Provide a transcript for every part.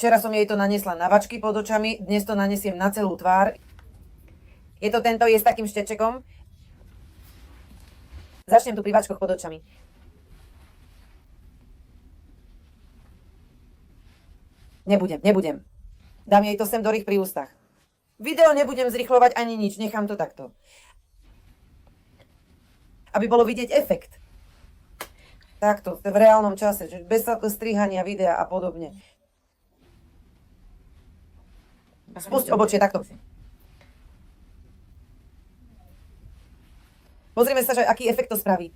Včera som jej to nanesla na vačky pod očami, dnes to nanesiem na celú tvár. Je to tento, je s takým štečekom. Začnem tu pri vačkoch pod očami. Nebudem. Dám jej to sem do rých pri ústach. Video nebudem zrýchlovať ani nič, nechám to takto. Aby bolo vidieť efekt. Takto, v reálnom čase, že bez strihania videa a podobne. Spusť obočie takto. Pozrime sa, že aký efekt to spraví.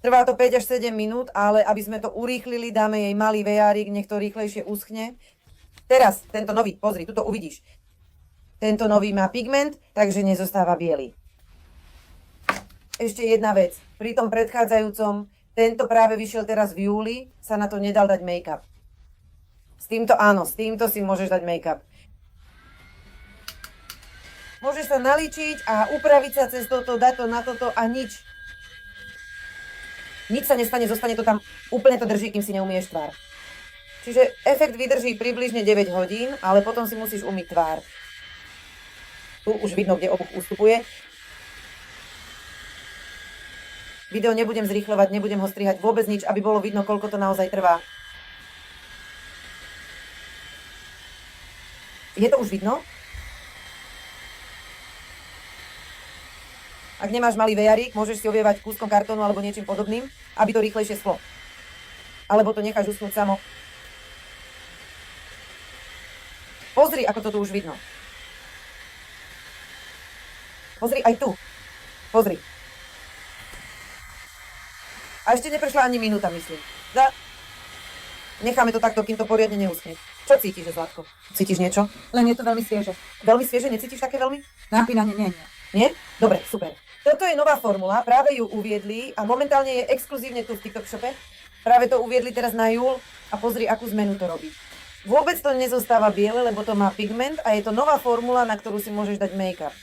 Trvá to 5 až 7 minút, ale aby sme to urýchlili, dáme jej malý vejárik, nech to rýchlejšie uschne. Teraz, tento nový, pozri, tu to uvidíš. Tento nový má pigment, takže nezostáva biely. Ešte jedna vec. Pri tom predchádzajúcom, tento práve vyšiel teraz v júli, sa na to nedal dať make-up. S týmto áno, s týmto si môžeš dať make-up. Môžeš sa naličiť a upraviť sa cez toto, dať to na toto a nič. Nič sa nestane, zostane to tam, úplne to drží, kým si neumieš tvár. Čiže efekt vydrží približne 9 hodín, ale potom si musíš umyť tvár. Tu už vidno, kde obuch ustupuje. Video nebudem zrýchlovať, nebudem ho strihať vôbec nič, aby bolo vidno, koľko to naozaj trvá. Je to už vidno? Ak nemáš malý vejarík, môžeš si ovievať kúskom kartónu alebo niečím podobným, aby to rýchlejšie schlo. Alebo to necháš uschnúť samo. Pozri, ako to tu už vidno. Pozri aj tu. Pozri. A ešte neprešla ani minúta, myslím. Necháme to takto, kým to poriadne neuschne. Čo cítiš, Zlatko? Cítiš niečo? Len je to veľmi svieže. Veľmi svieže? Necítiš také veľmi? Napínanie nie. Nie? Dobre, super. Toto je nová formula, práve ju uviedli a momentálne je exkluzívne tu v TikTok shope. Práve to uviedli teraz na júl a pozri, akú zmenu to robí. Vôbec to nezostáva biele, lebo to má pigment a je to nová formula, na ktorú si môžeš dať make-up.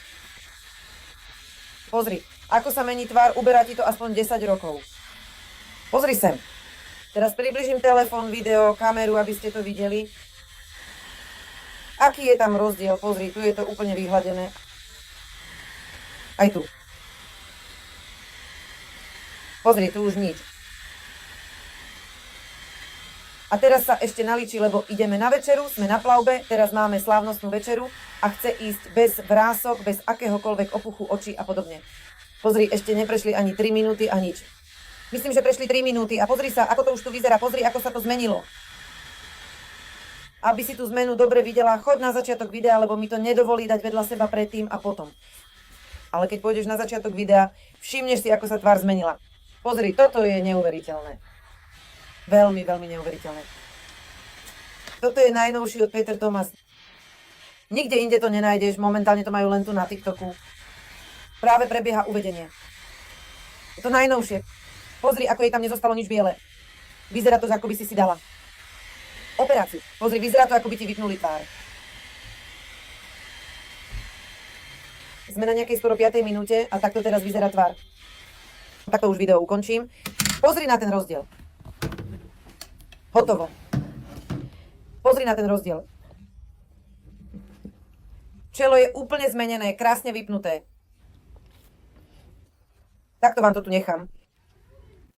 Pozri, ako sa mení tvár, uberá ti to aspoň 10 rokov. Pozri sem. Teraz približím telefón, video, kameru, aby ste to videli. Aký je tam rozdiel? Pozri, tu je to úplne vyhladené. Aj tu. Pozri, tu už nič. A teraz sa ešte naličí, lebo ideme na večeru, sme na plavbe, teraz máme slávnostnú večeru a chce ísť bez vrások, bez akéhokoľvek opuchu očí a podobne. Pozri, ešte neprešli ani 3 minúty a nič. Myslím, že prešli 3 minúty a pozri sa, ako to už tu vyzerá, pozri, ako sa to zmenilo. Aby si tú zmenu dobre videla, choď na začiatok videa, lebo mi to nedovolí dať vedľa seba predtým a potom. Ale keď pôjdeš na začiatok videa, všimneš si, ako sa tvár zmenila. Pozri, toto je neuveriteľné. Veľmi, veľmi neuveriteľné. Toto je najnovší od Peter Thomas. Nikde inde to nenájdeš, momentálne to majú len tu na TikToku. Práve prebieha uvedenie. Je to najnovšie. Pozri, ako jej tam nezostalo nič biele. Vyzerá to, ako by si dala operáciu. Pozri, vyzerá to, ako by ti vypnuli tvár. Sme na nejakej skoro 5. minúte a takto teraz vyzerá tvár. Takto už video ukončím. Pozri na ten rozdiel. Hotovo. Pozri na ten rozdiel. Čelo je úplne zmenené, krásne vypnuté. Takto vám to tu nechám.